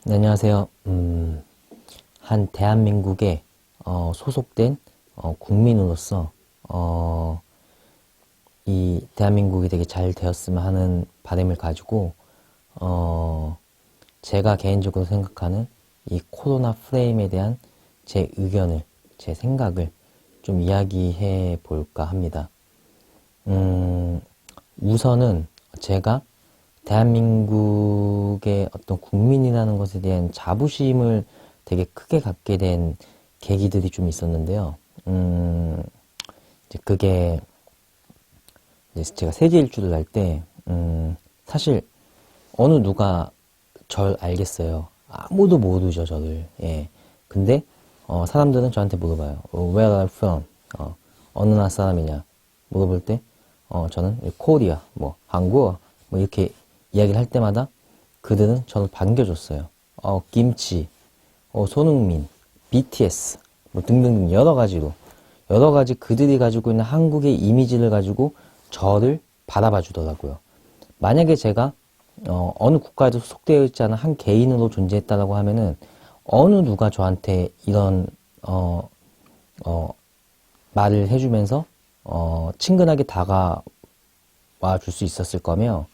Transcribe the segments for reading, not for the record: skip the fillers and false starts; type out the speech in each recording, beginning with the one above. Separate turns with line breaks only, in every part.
네, 안녕하세요. 한 대한민국에 소속된 국민으로서 이 대한민국이 되게 잘 되었으면 하는 바람을 가지고 제가 개인적으로 생각하는 이 코로나 프레임에 대한 제 의견을, 제 생각을 좀 이야기해 볼까 합니다. 우선은 제가 대한민국의 어떤 국민이라는 것에 대한 자부심을 되게 크게 갖게 된 계기들이 좀 있었는데요. 이제 그게 이제 제가 세계 일주를 할 때, 사실 어느 누가 절 알겠어요. 아무도 모르죠, 저를. 예. 근데 사람들은 저한테 물어봐요. Where are you from? 어느 나라 사람이냐? 물어볼 때, 저는 코리아, 뭐 한국, 뭐 이렇게 이야기를 할 때마다 그들은 저를 반겨줬어요. 김치, 손흥민, BTS, 뭐 등등등 여러 가지로 여러 가지 그들이 가지고 있는 한국의 이미지를 가지고 저를 바라봐 주더라고요. 만약에 제가 어느 국가에도 소속되어 있지 않은 한 개인으로 존재했다라고 하면은 어느 누가 저한테 이런 말을 해주면서 친근하게 다가와 줄 수 있었을 거며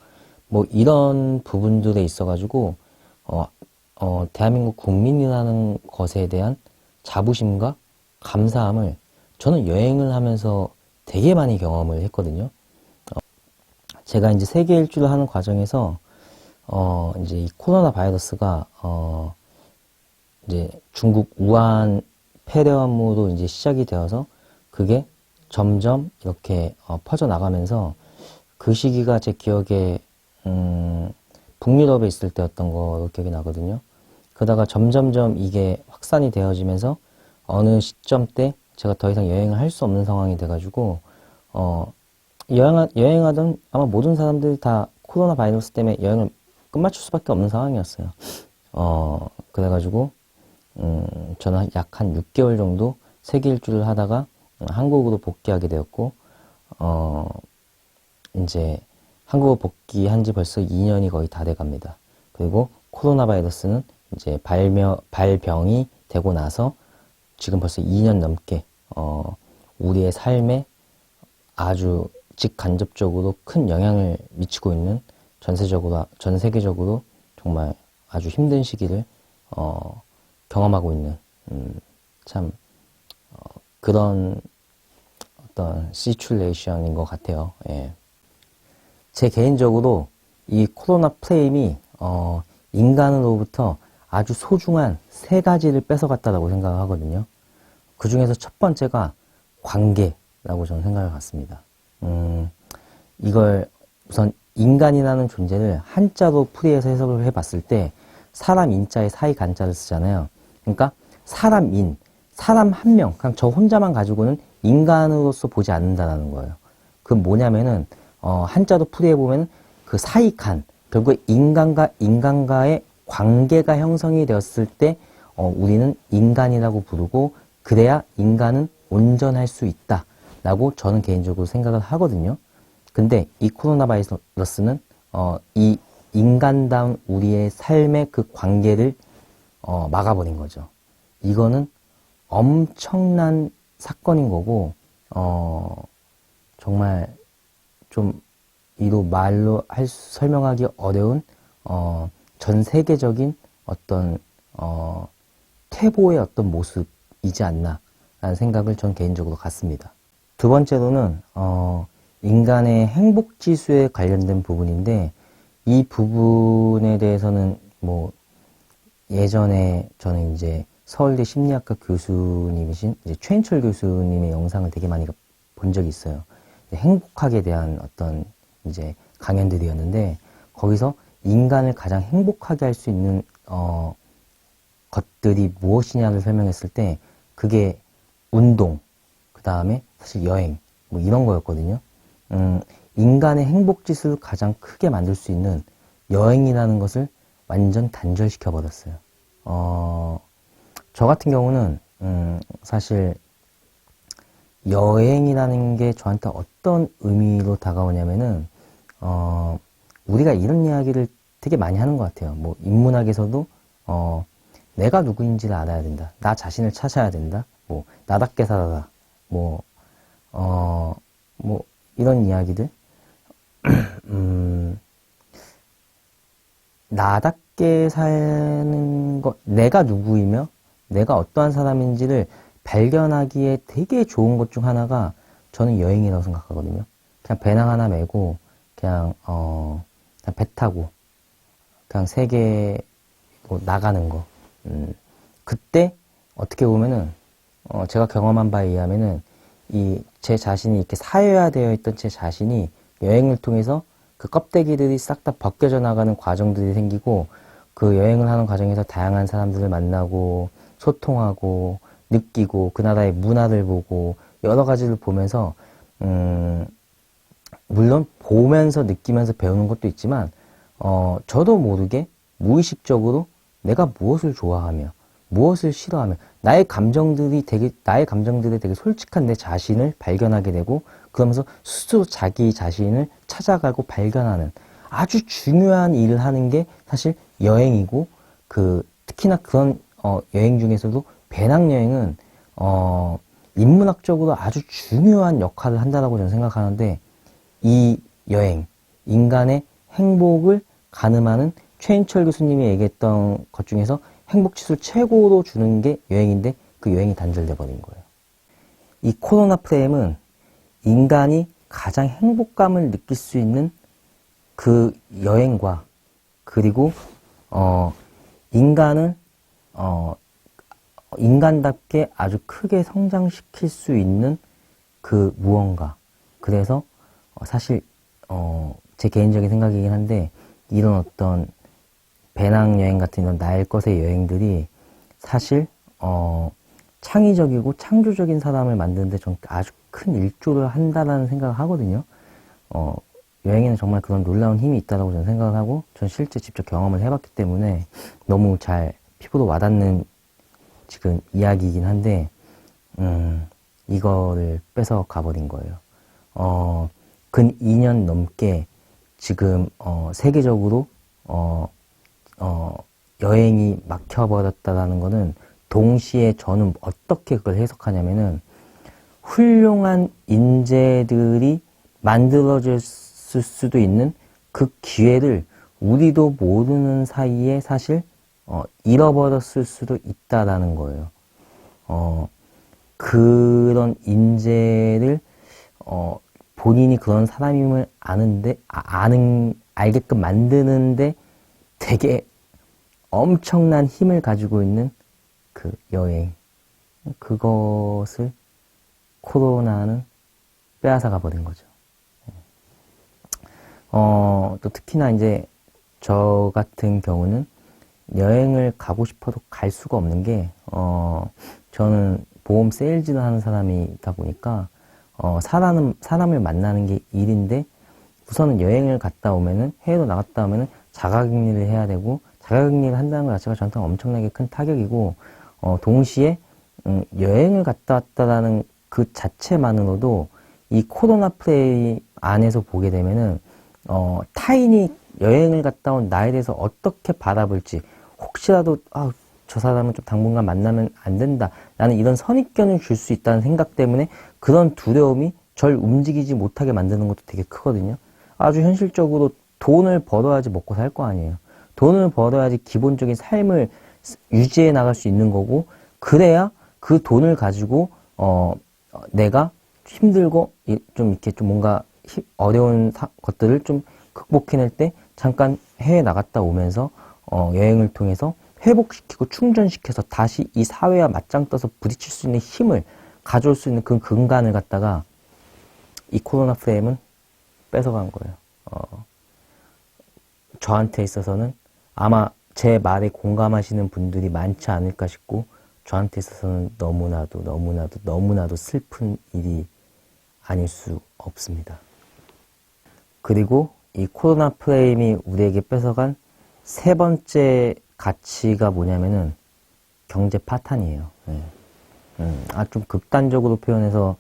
뭐 이런 부분들에 있어가지고 대한민국 국민이라는 것에 대한 자부심과 감사함을 저는 여행을 하면서 되게 많이 경험을 했거든요. 제가 이제 세계 일주를 하는 과정에서 이제 이 코로나 바이러스가 이제 중국 우한 폐렴으로 이제 시작이 되어서 그게 점점 이렇게 퍼져 나가면서 그 시기가 제 기억에 북유럽에 있을 때였던 거로 기억이 나거든요. 그러다가 점점점 이게 확산이 되어지면서 어느 시점 때 제가 더 이상 여행을 할 수 없는 상황이 돼가지고 여행하던 아마 모든 사람들이 다 코로나 바이러스 때문에 여행을 끝마칠 수밖에 없는 상황이었어요. 그래가지고 저는 약 한 6개월 정도 세계 일주를 하다가 한국으로 복귀하게 되었고 이제 한국어 복귀한 지 벌써 2년이 거의 다 돼 갑니다. 그리고 코로나 바이러스는 이제 발병이 되고 나서 지금 벌써 2년 넘게 우리의 삶에 아주 직간접적으로 큰 영향을 미치고 있는 전 세계적으로 정말 아주 힘든 시기를 경험하고 있는 참 그런 어떤 시츄레이션인 것 같아요. 예. 제 개인적으로 이 코로나 프레임이 인간으로부터 아주 소중한 세 가지를 뺏어갔다고 생각을 하거든요. 그 중에서 첫 번째가 관계라고 저는 생각을 갖습니다. 이걸 우선 인간이라는 존재를 한자로 풀이해서 해석을 해봤을 때 사람 인자에 사이 간자를 쓰잖아요. 그러니까 사람 한 명, 그냥 저 혼자만 가지고는 인간으로서 보지 않는다는 거예요. 그 뭐냐면은 한자로 풀이해보면 그 사이간, 결국에 인간과의 관계가 형성이 되었을 때 우리는 인간이라고 부르고 그래야 인간은 온전할 수 있다라고 저는 개인적으로 생각을 하거든요. 근데 이 코로나 바이러스는 이 인간다운 우리의 삶의 그 관계를 막아버린 거죠. 이거는 엄청난 사건인 거고 정말 좀 이로 말로 설명하기 어려운 전 세계적인 어떤 퇴보의 어떤 모습이지 않나라는 생각을 전 개인적으로 갖습니다. 두 번째로는 인간의 행복 지수에 관련된 부분인데 이 부분에 대해서는 뭐 예전에 저는 이제 서울대 심리학과 교수님이신 이제 최인철 교수님의 영상을 되게 많이 본 적이 있어요. 행복학에 대한 어떤 이제 강연들이었는데 거기서 인간을 가장 행복하게 할 수 있는 것들이 무엇이냐를 설명했을 때 그게 운동, 그 다음에 사실 여행 뭐 이런 거였거든요. 인간의 행복 지수를 가장 크게 만들 수 있는 여행이라는 것을 완전 단절시켜 버렸어요. 저 같은 경우는 사실 여행이라는 게 저한테 어떤 의미로 다가오냐면은 우리가 이런 이야기를 되게 많이 하는 것 같아요. 뭐 인문학에서도 내가 누구인지를 알아야 된다. 나 자신을 찾아야 된다. 뭐, 나답게 살아라. 뭐, 뭐, 이런 이야기들. 나답게 사는 것, 내가 누구이며, 내가 어떠한 사람인지를 발견하기에 되게 좋은 것 중 하나가 저는 여행이라고 생각하거든요. 그냥 배낭 하나 메고, 그냥 배 타고, 그냥 세계 나가는 거. 그때 어떻게 보면은 제가 경험한 바에 의하면은 제 자신이 이렇게 사회화되어 있던 제 자신이 여행을 통해서 그 껍데기들이 싹 다 벗겨져 나가는 과정들이 생기고 그 여행을 하는 과정에서 다양한 사람들을 만나고 소통하고 느끼고 그 나라의 문화를 보고 여러 가지를 보면서 물론 보면서 느끼면서 배우는 것도 있지만 저도 모르게 무의식적으로 내가 무엇을 좋아하며 무엇을 싫어하며 나의 감정들에 되게 솔직한 내 자신을 발견하게 되고 그러면서 스스로 자기 자신을 찾아가고 발견하는 아주 중요한 일을 하는 게 사실 여행이고 특히나 그런 여행 중에서도 배낭여행은 인문학적으로 아주 중요한 역할을 한다고 저는 생각하는데 이 여행, 인간의 행복을 가늠하는 최인철 교수님이 얘기했던 것 중에서 행복지수를 최고로 주는 게 여행인데 그 여행이 단절돼 버린 거예요. 이 코로나 프레임은 인간이 가장 행복감을 느낄 수 있는 그 여행과 그리고 인간을 인간답게 아주 크게 성장시킬 수 있는 그 무언가. 그래서 사실 제 개인적인 생각이긴 한데 이런 어떤 배낭여행 같은 이런 나의 것의 여행들이 사실 창의적이고 창조적인 사람을 만드는데 전 아주 큰 일조를 한다라는 생각을 하거든요. 여행에는 정말 그런 놀라운 힘이 있다고 저는 생각을 하고 전 실제 직접 경험을 해봤기 때문에 너무 잘 피부로 와닿는 지금 이야기이긴 한데 이거를 뺏어 가버린 거예요. 근 2년 넘게 지금 세계적으로 여행이 막혀버렸다라는 거는 동시에 저는 어떻게 그걸 해석하냐면은 훌륭한 인재들이 만들어질 수도 있는 그 기회를 우리도 모르는 사이에 사실 잃어버렸을 수도 있다라는 거예요. 그런 인재를 본인이 그런 사람임을 알게끔 만드는데 되게 엄청난 힘을 가지고 있는 그 여행. 그것을 코로나는 빼앗아가 버린 거죠. 또 특히나 이제 저 같은 경우는 여행을 가고 싶어도 갈 수가 없는 게, 저는 보험 세일즈를 하는 사람이다 보니까, 사람을 만나는 게 일인데, 우선은 여행을 갔다 오면은, 해외로 나갔다 오면은 자가격리를 해야 되고, 자가격리를 한다는 것 자체가 저한테 엄청나게 큰 타격이고, 동시에, 여행을 갔다 왔다라는 그 자체만으로도 이 코로나 프레임 안에서 보게 되면은, 타인이 여행을 갔다 온 나에 대해서 어떻게 바라볼지, 혹시라도, 저 사람은 좀 당분간 만나면 안 된다. 라는 이런 선입견을 줄 수 있다는 생각 때문에 그런 두려움이 절 움직이지 못하게 만드는 것도 되게 크거든요. 아주 현실적으로 돈을 벌어야지 먹고 살 거 아니에요. 돈을 벌어야지 기본적인 삶을 유지해 나갈 수 있는 거고, 그래야 그 돈을 가지고, 내가 힘들고, 좀 이렇게 좀 뭔가 어려운 것들을 좀 극복해낼 때 잠깐 해외 나갔다 오면서, 여행을 통해서 회복시키고 충전시켜서 다시 이 사회와 맞짱 떠서 부딪힐 수 있는 힘을 가져올 수 있는 그 근간을 갖다가 이 코로나 프레임은 뺏어간 거예요. 저한테 있어서는 아마 제 말에 공감하시는 분들이 많지 않을까 싶고 저한테 있어서는 너무나도 슬픈 일이 아닐 수 없습니다. 그리고 이 코로나 프레임이 우리에게 뺏어간 세 번째 가치가 뭐냐면은 경제 파탄이에요. 네. 좀 극단적으로 표현해서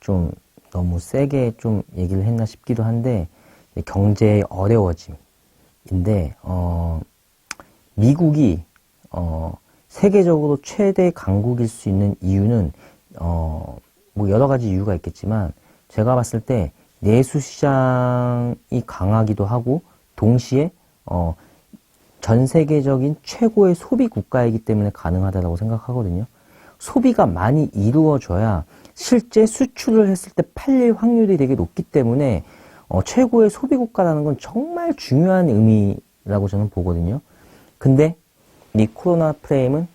좀 너무 세게 좀 얘기를 했나 싶기도 한데 경제의 어려워짐인데 미국이 세계적으로 최대 강국일 수 있는 이유는, 뭐 여러 가지 이유가 있겠지만, 제가 봤을 때 내수시장이 강하기도 하고, 동시에, 전 세계적인 최고의 소비 국가이기 때문에 가능하다고 생각하거든요. 소비가 많이 이루어져야 실제 수출을 했을 때 팔릴 확률이 되게 높기 때문에 최고의 소비 국가라는 건 정말 중요한 의미라고 저는 보거든요. 근데 이 코로나 프레임은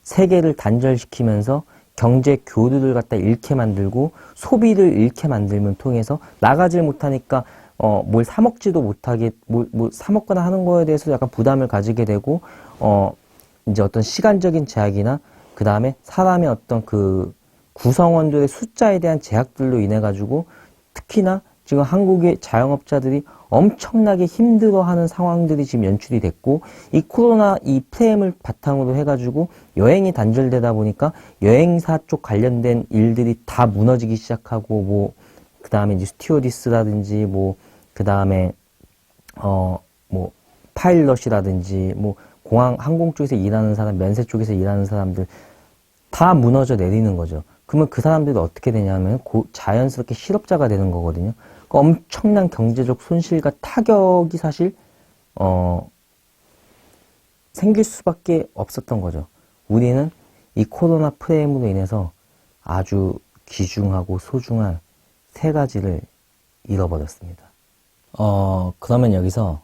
세계를 단절시키면서 경제 교류를 갖다 잃게 만들고 소비를 잃게 만들면 통해서 나가질 못하니까 뭘 사 먹지도 못하게 뭐 사 먹거나 하는 거에 대해서 약간 부담을 가지게 되고 이제 어떤 시간적인 제약이나 그 다음에 사람의 어떤 그 구성원들의 숫자에 대한 제약들로 인해 가지고 특히나 지금 한국의 자영업자들이 엄청나게 힘들어하는 상황들이 지금 연출이 됐고, 이 코로나 이 프레임을 바탕으로 해가지고 여행이 단절되다 보니까 여행사 쪽 관련된 일들이 다 무너지기 시작하고, 뭐 그 다음에 이제 스튜어디스라든지 뭐 그 다음에 뭐 파일럿이라든지 뭐 공항 항공 쪽에서 일하는 사람, 면세 쪽에서 일하는 사람들 다 무너져 내리는 거죠. 그러면 그 사람들이 어떻게 되냐면 자연스럽게 실업자가 되는 거거든요. 그러니까 엄청난 경제적 손실과 타격이 사실 생길 수밖에 없었던 거죠. 우리는 이 코로나 프레임으로 인해서 아주 귀중하고 소중한 세 가지를 잃어버렸습니다. 그러면 여기서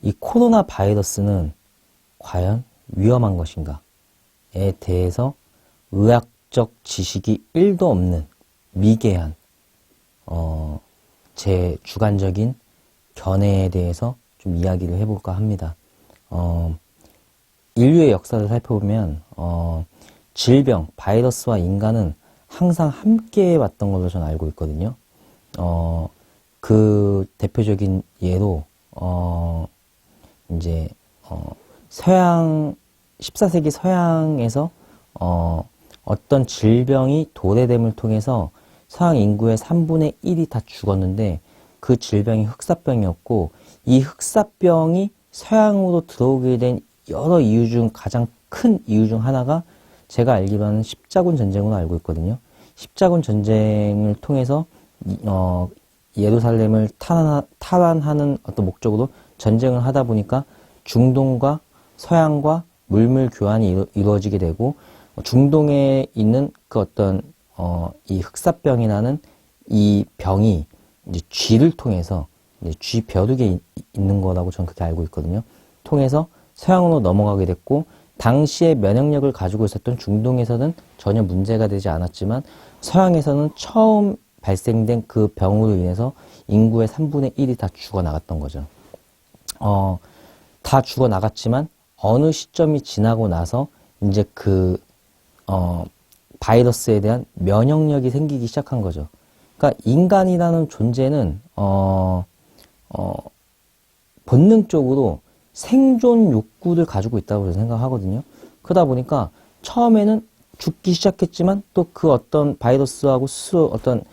이 코로나 바이러스는 과연 위험한 것인가에 대해서 의학적 지식이 1도 없는 미개한 제 주관적인 견해에 대해서 좀 이야기를 해볼까 합니다. 인류의 역사를 살펴보면 질병, 바이러스와 인간은 항상 함께 왔던 걸로 저는 알고 있거든요. 그 대표적인 예로 이제 서양 14세기 서양에서 어떤 질병이 도래됨을 통해서 서양 인구의 3분의 1이 다 죽었는데 그 질병이 흑사병이었고, 이 흑사병이 서양으로 들어오게 된 여러 이유 중 가장 큰 이유 중 하나가 제가 알기로는 십자군 전쟁으로 알고 있거든요. 십자군 전쟁을 통해서 예루살렘을 탈환하는 어떤 목적으로 전쟁을 하다 보니까 중동과 서양과 물물 교환이 이루어지게 되고, 중동에 있는 그 어떤 이 흑사병이라는 이 병이 이제 쥐를 통해서 이제 쥐 벼룩에 있는 거라고 저는 그렇게 알고 있거든요. 통해서 서양으로 넘어가게 됐고, 당시에 면역력을 가지고 있었던 중동에서는 전혀 문제가 되지 않았지만 서양에서는 처음 발생된 그 병으로 인해서 인구의 3분의 1이 다 죽어나갔던 거죠. 다 죽어나갔지만 어느 시점이 지나고 나서 이제 그 바이러스에 대한 면역력이 생기기 시작한 거죠. 그러니까 인간이라는 존재는 본능적으로 생존 욕구를 가지고 있다고 저는 생각하거든요. 그러다 보니까 처음에는 죽기 시작했지만 또 그 어떤 바이러스하고 스스로 어떤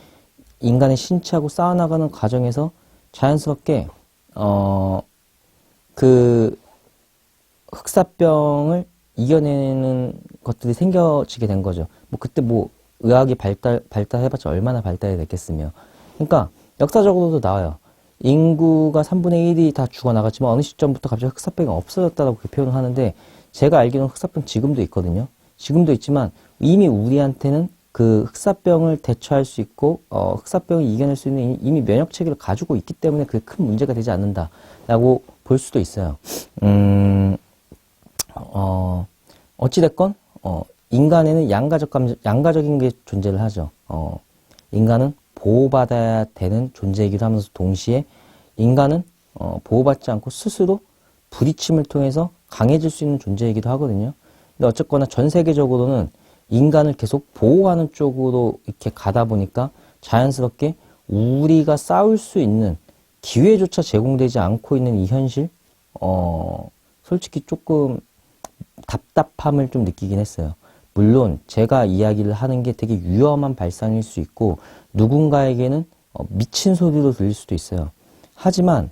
인간의 신체하고 싸워나가는 과정에서 자연스럽게 그 흑사병을 이겨내는 것들이 생겨지게 된 거죠. 뭐 그때 뭐 의학이 발달해봤자 얼마나 발달이 됐겠으며. 그러니까 역사적으로도 나와요. 인구가 3분의 1이 다 죽어나갔지만 어느 시점부터 갑자기 흑사병이 없어졌다라고 그렇게 표현을 하는데, 제가 알기로는 흑사병 지금도 있거든요. 지금도 있지만 이미 우리한테는 그 흑사병을 대처할 수 있고 흑사병을 이겨낼 수 있는 이미 면역체계를 가지고 있기 때문에 그게 큰 문제가 되지 않는다라고 볼 수도 있어요. 어찌됐건 인간에는 양가적인 게 존재를 하죠. 인간은 보호받아야 되는 존재이기도 하면서 동시에 인간은 보호받지 않고 스스로 부딪힘을 통해서 강해질 수 있는 존재이기도 하거든요. 근데 어쨌거나 전 세계적으로는 인간을 계속 보호하는 쪽으로 이렇게 가다 보니까 자연스럽게 우리가 싸울 수 있는 기회조차 제공되지 않고 있는 이 현실, 솔직히 조금 답답함을 좀 느끼긴 했어요. 물론 제가 이야기를 하는 게 되게 위험한 발상일 수 있고 누군가에게는 미친 소리로 들릴 수도 있어요. 하지만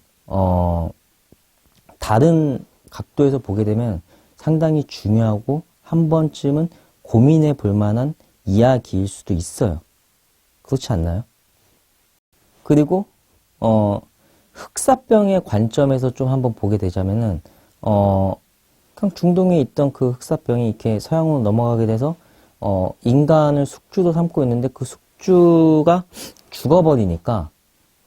다른 각도에서 보게 되면 상당히 중요하고 한 번쯤은 고민해 볼 만한 이야기일 수도 있어요. 그렇지 않나요? 그리고 흑사병의 관점에서 좀 한번 보게 되자면은 그냥 중동에 있던 그 흑사병이 이렇게 서양으로 넘어가게 돼서 인간을 숙주로 삼고 있는데 그 숙주가 죽어버리니까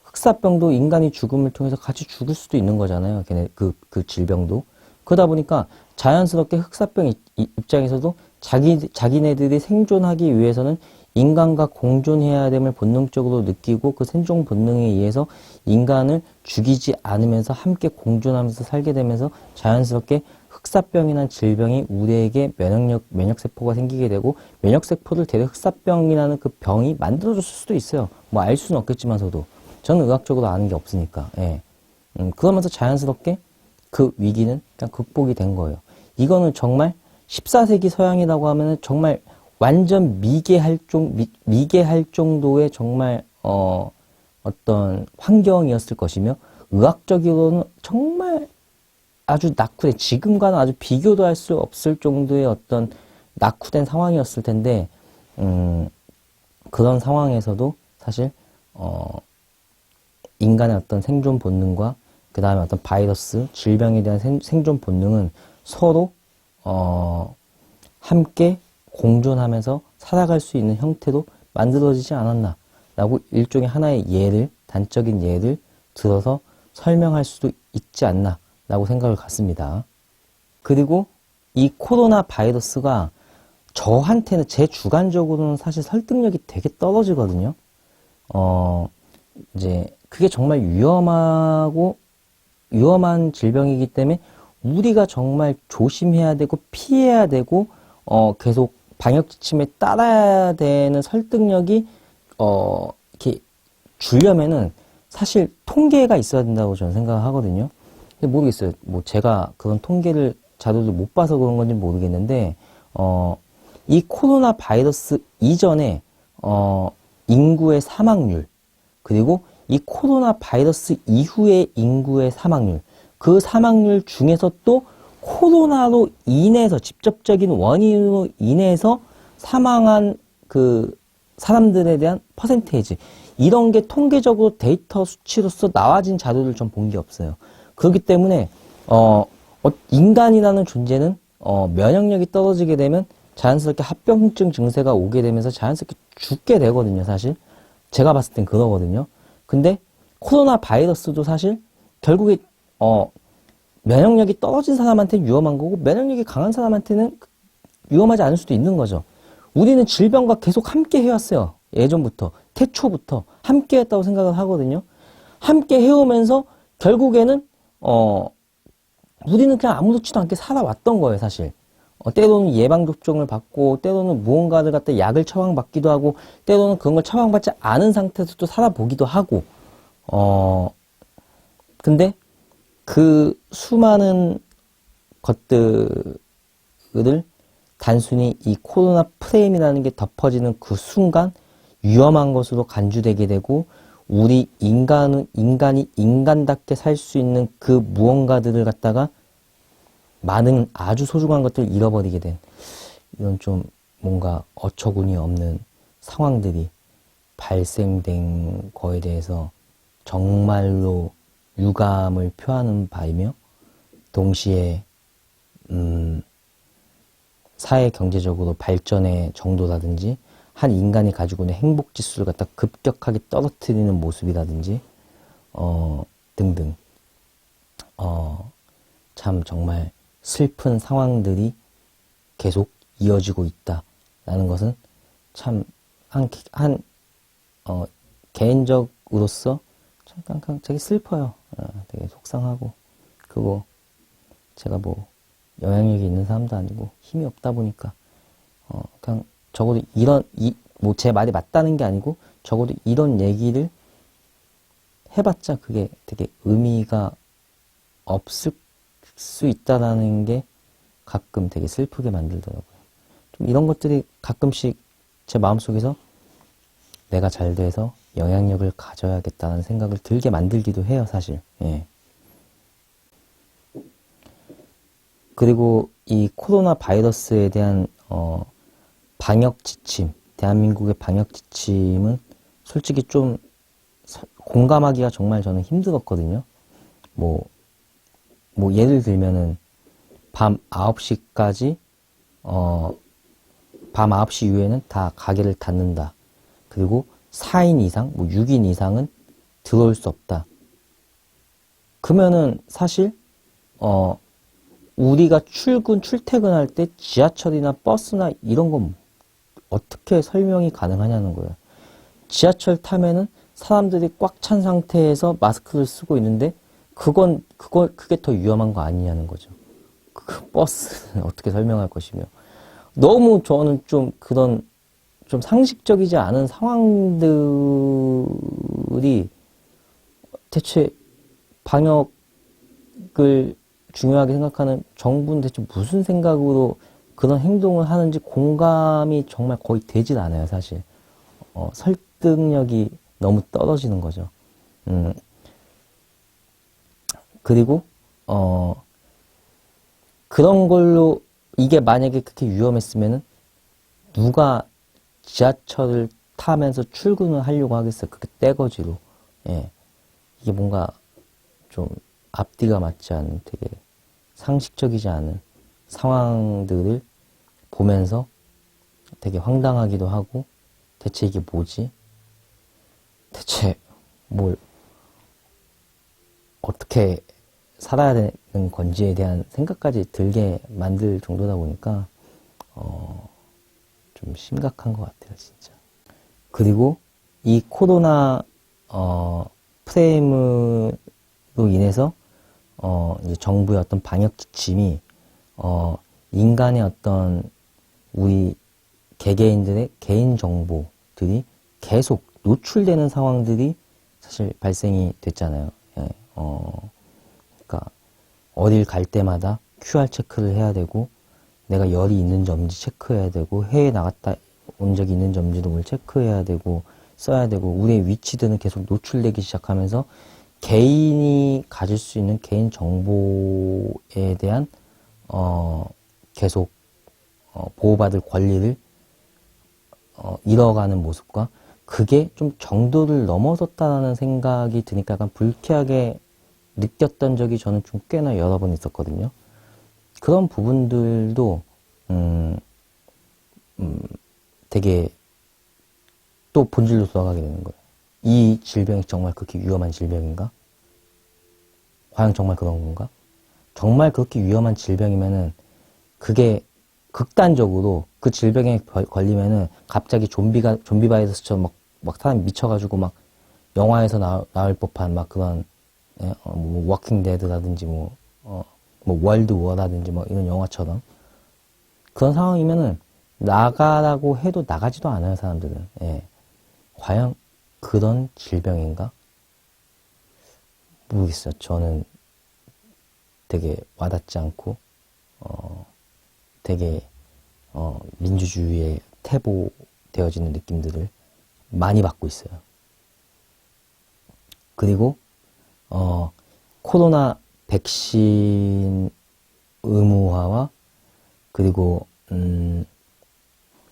흑사병도 인간이 죽음을 통해서 같이 죽을 수도 있는 거잖아요. 그 질병도. 그러다 보니까 자연스럽게 흑사병 입장에서도 자기네들이 생존하기 위해서는 인간과 공존해야 됨을 본능적으로 느끼고 그 생존 본능에 의해서 인간을 죽이지 않으면서 함께 공존하면서 살게 되면서 자연스럽게 흑사병이라는 질병이 우리에게 면역세포가 생기게 되고 면역세포를 대려 흑사병이라는 그 병이 만들어줬을 수도 있어요. 뭐 알 수는 없겠지만서도. 저는 의학적으로 아는 게 없으니까. 예. 그러면서 자연스럽게 그 위기는 그냥 극복이 된 거예요. 이거는 정말 14세기 서양이라고 하면은 정말 완전 미개할 정도의 정말 어떤 환경이었을 것이며 의학적으로는 정말 아주 낙후된 지금과는 아주 비교도 할 수 없을 정도의 어떤 낙후된 상황이었을 텐데 그런 상황에서도 사실 인간의 어떤 생존 본능과 그 다음에 어떤 바이러스, 질병에 대한 생존 본능은 서로 함께 공존하면서 살아갈 수 있는 형태로 만들어지지 않았나 라고 일종의 하나의 예를, 단적인 예를 들어서 설명할 수도 있지 않나 라고 생각을 갖습니다. 그리고 이 코로나 바이러스가 저한테는 제 주관적으로는 사실 설득력이 되게 떨어지거든요. 이제 그게 정말 위험한 질병이기 때문에 우리가 정말 조심해야 되고 피해야 되고 계속 방역 지침에 따라야 되는 설득력이 이렇게 주려면은 사실 통계가 있어야 된다고 저는 생각을 하거든요. 근데 모르겠어요. 뭐 제가 그런 통계를 자료를 못 봐서 그런 건지 모르겠는데 이 코로나 바이러스 이전에 인구의 사망률 그리고 이 코로나 바이러스 이후의 인구의 사망률 그 사망률 중에서 또 코로나로 인해서 직접적인 원인으로 인해서 사망한 그 사람들에 대한 퍼센테이지 이런 게 통계적으로 데이터 수치로서 나와진 자료를 좀 본 게 없어요. 그렇기 때문에 인간이라는 존재는 면역력이 떨어지게 되면 자연스럽게 합병증 증세가 오게 되면서 자연스럽게 죽게 되거든요. 사실 제가 봤을 땐 그러거든요. 근데 코로나 바이러스도 사실 결국에 면역력이 떨어진 사람한테는 위험한 거고 면역력이 강한 사람한테는 위험하지 않을 수도 있는 거죠. 우리는 질병과 계속 함께 해왔어요. 예전부터 태초부터 함께 했다고 생각을 하거든요. 함께 해오면서 결국에는 우리는 그냥 아무렇지도 않게 살아왔던 거예요. 사실 때로는 예방접종을 받고 때로는 무언가를 갖다 약을 처방받기도 하고 때로는 그런 걸 처방받지 않은 상태에서 또 살아보기도 하고 근데 그 수많은 것들을 단순히 이 코로나 프레임이라는 게 덮어지는 그 순간 위험한 것으로 간주되게 되고 우리 인간이 인간답게 살 수 있는 그 무언가들을 갖다가 많은 아주 소중한 것들을 잃어버리게 된 이런 좀 뭔가 어처구니 없는 상황들이 발생된 거에 대해서 정말로 유감을 표하는 바이며 동시에 사회 경제적으로 발전의 정도라든지 한 인간이 가지고 있는 행복 지수를 갖다 급격하게 떨어뜨리는 모습이라든지 등등 참 정말 슬픈 상황들이 계속 이어지고 있다라는 것은 참 개인적으로서 참 되게 슬퍼요. 되게 속상하고 그거 제가 뭐 영향력이 있는 사람도 아니고 힘이 없다 보니까 그냥 적어도 뭐 제 말이 맞다는 게 아니고 적어도 이런 얘기를 해봤자 그게 되게 의미가 없을 수 있다라는 게 가끔 되게 슬프게 만들더라고요. 좀 이런 것들이 가끔씩 제 마음속에서 내가 잘 돼서 영향력을 가져야겠다는 생각을 들게 만들기도 해요, 사실. 예. 그리고 이 코로나 바이러스에 대한 방역 지침, 대한민국의 방역 지침은 솔직히 좀 공감하기가 정말 저는 힘들었거든요. 뭐 예를 들면은 밤 9시까지 밤 9시 이후에는 다 가게를 닫는다. 그리고 4인 이상, 6인 이상은 들어올 수 없다. 그러면은 사실 우리가 출퇴근할 때 지하철이나 버스나 이런 건 어떻게 설명이 가능하냐는 거예요. 지하철 타면은 사람들이 꽉 찬 상태에서 마스크를 쓰고 있는데 그게 더 위험한 거 아니냐는 거죠. 그 버스는 어떻게 설명할 것이며. 너무 저는 좀 그런 좀 상식적이지 않은 상황들이 대체 방역을 중요하게 생각하는 정부는 대체 무슨 생각으로 그런 행동을 하는지 공감이 정말 거의 되질 않아요, 사실. 설득력이 너무 떨어지는 거죠. 그리고, 그런 걸로, 이게 만약에 그렇게 위험했으면은, 누가 지하철을 타면서 출근을 하려고 하겠어요. 그렇게 떼거지로. 예. 이게 뭔가 좀 앞뒤가 맞지 않는 되게 상식적이지 않은 상황들을 보면서 되게 황당하기도 하고, 대체 이게 뭐지? 대체 뭘 어떻게 살아야 되는 건지에 대한 생각까지 들게 만들 정도다 보니까 좀 심각한 것 같아요, 진짜. 그리고 이 코로나 프레임으로 인해서 이제 정부의 어떤 방역 지침이 인간의 어떤 우리 개개인들의 개인 정보들이 계속 노출되는 상황들이 사실 발생이 됐잖아요. 예, 그러니까 어딜 갈 때마다 QR 체크를 해야 되고, 내가 열이 있는지 없는지 체크해야 되고, 해외에 나갔다 온 적이 있는지 없는지도 뭘 체크해야 되고, 써야 되고, 우리의 위치들은 계속 노출되기 시작하면서 개인이 가질 수 있는 개인 정보에 대한 계속 보호받을 권리를 잃어가는 모습과, 그게 좀 정도를 넘어섰다는 생각이 드니까 약간 불쾌하게 느꼈던 적이 저는 좀 꽤나 여러 번 있었거든요. 그런 부분들도 되게 또 본질로 돌아가게 되는 거예요. 이 질병이 정말 그렇게 위험한 질병인가? 과연 정말 그런 건가? 정말 그렇게 위험한 질병이면은 그게 극단적으로 그 질병에 걸리면은 갑자기 좀비 바이러스처럼 막 사람이 미쳐가지고 막 영화에서 나올 법한 막 그런, 예? 뭐 워킹 데드라든지 뭐 월드 워라든지 뭐 이런 영화처럼 그런 상황이면은 나가라고 해도 나가지도 않아요, 사람들은. 예. 과연 그런 질병인가? 모르겠어요. 저는 되게 와닿지 않고 되게 민주주의에 태보되어지는 느낌들을 많이 받고 있어요. 그리고 코로나 백신 의무화와 그리고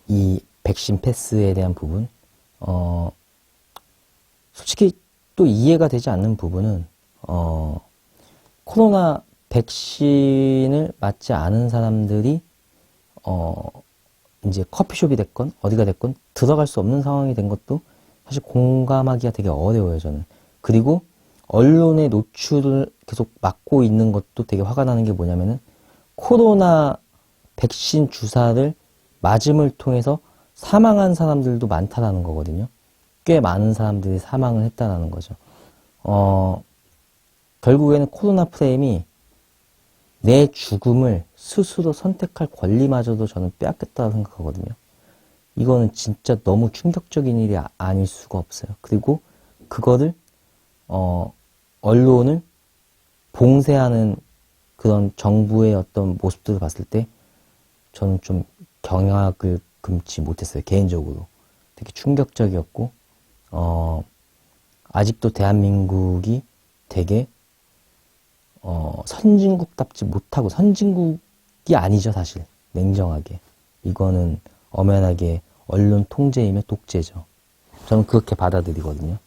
이 백신 패스에 대한 부분, 솔직히 또 이해가 되지 않는 부분은 코로나 백신을 맞지 않은 사람들이 이제 커피숍이 됐건 어디가 됐건 들어갈 수 없는 상황이 된 것도 사실 공감하기가 되게 어려워요, 저는. 그리고 언론의 노출을 계속 막고 있는 것도 되게 화가 나는 게 뭐냐면은 코로나 백신 주사를 맞음을 통해서 사망한 사람들도 많다라는 거거든요. 꽤 많은 사람들이 사망을 했다라는 거죠. 결국에는 코로나 프레임이 내 죽음을 스스로 선택할 권리마저도 저는 빼앗겼다고 생각하거든요. 이거는 진짜 너무 충격적인 일이 아닐 수가 없어요. 그리고 그거를 언론을 봉쇄하는 그런 정부의 어떤 모습들을 봤을 때 저는 좀 경악을 금치 못했어요. 개인적으로. 되게 충격적이었고 아직도 대한민국이 되게 선진국답지 못하고, 선진국 아니죠, 사실. 냉정하게. 이거는 엄연하게 언론 통제이며 독재죠. 저는 그렇게 받아들이거든요.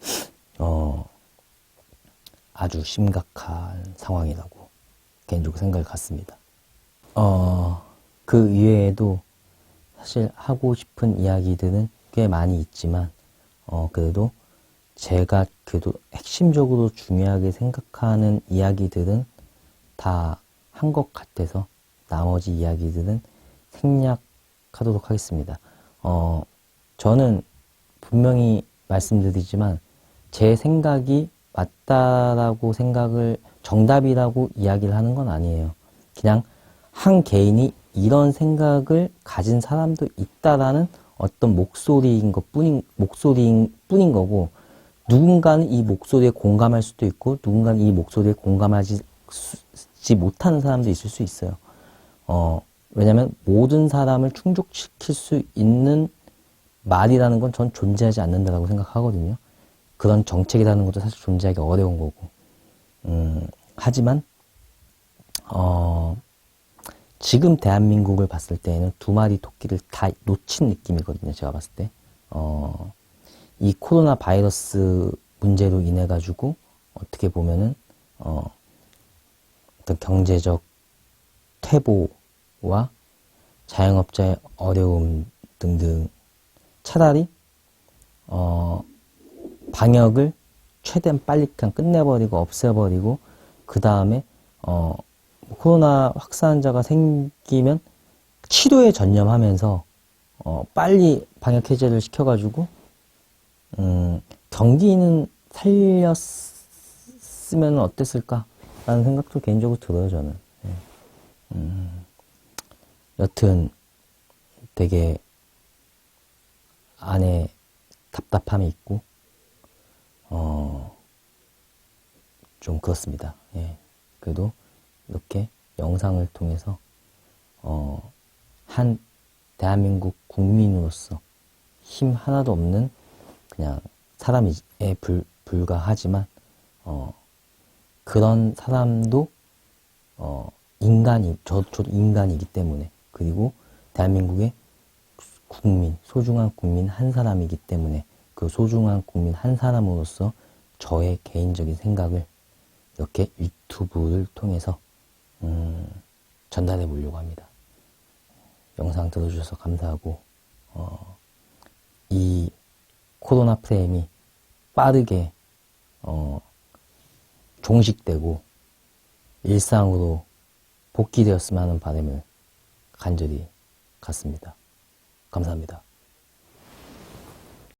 아주 심각한 상황이라고 개인적으로 생각을 갖습니다. 그 이외에도 사실 하고 싶은 이야기들은 꽤 많이 있지만, 그래도 제가 그래도 핵심적으로 중요하게 생각하는 이야기들은 다 한 것 같아서 나머지 이야기들은 생략하도록 하겠습니다. 저는 분명히 말씀드리지만 제 생각이 맞다라고 정답이라고 이야기를 하는 건 아니에요. 그냥 한 개인이 이런 생각을 가진 사람도 있다라는 어떤 목소리인 뿐인 거고, 누군가는 이 목소리에 공감할 수도 있고, 누군가는 이 목소리에 공감하지 못하는 사람도 있을 수 있어요. 왜냐면 모든 사람을 충족시킬 수 있는 말이라는 건 전 존재하지 않는다고 생각하거든요. 그런 정책이라는 것도 사실 존재하기 어려운 거고. 하지만, 지금 대한민국을 봤을 때에는 두 마리 토끼를 다 놓친 느낌이거든요. 제가 봤을 때. 이 코로나 바이러스 문제로 인해 가지고 어떻게 보면은 어떤 경제적 퇴보와 자영업자의 어려움 등등, 차라리 방역을 최대한 빨리 그냥 끝내버리고 없애버리고, 그 다음에 코로나 확산자가 생기면 치료에 전념하면서 빨리 방역 해제를 시켜가지고 경기는 살렸으면 어땠을까라는 생각도 개인적으로 들어요, 저는. 여튼 되게 안에 답답함이 있고 좀 그렇습니다. 예. 그래도 이렇게 영상을 통해서 한 대한민국 국민으로서 힘 하나도 없는 그냥 사람에 불과하지만 그런 사람도 저도 인간이기 때문에, 그리고 대한민국의 소중한 국민 한 사람이기 때문에, 그 소중한 국민 한 사람으로서 저의 개인적인 생각을 이렇게 유튜브를 통해서 전달해 보려고 합니다. 영상 들어주셔서 감사하고, 이 코로나 프레임이 빠르게 종식되고 일상으로 복귀되었으면 하는 바람을 간절히 갖습니다. 감사합니다.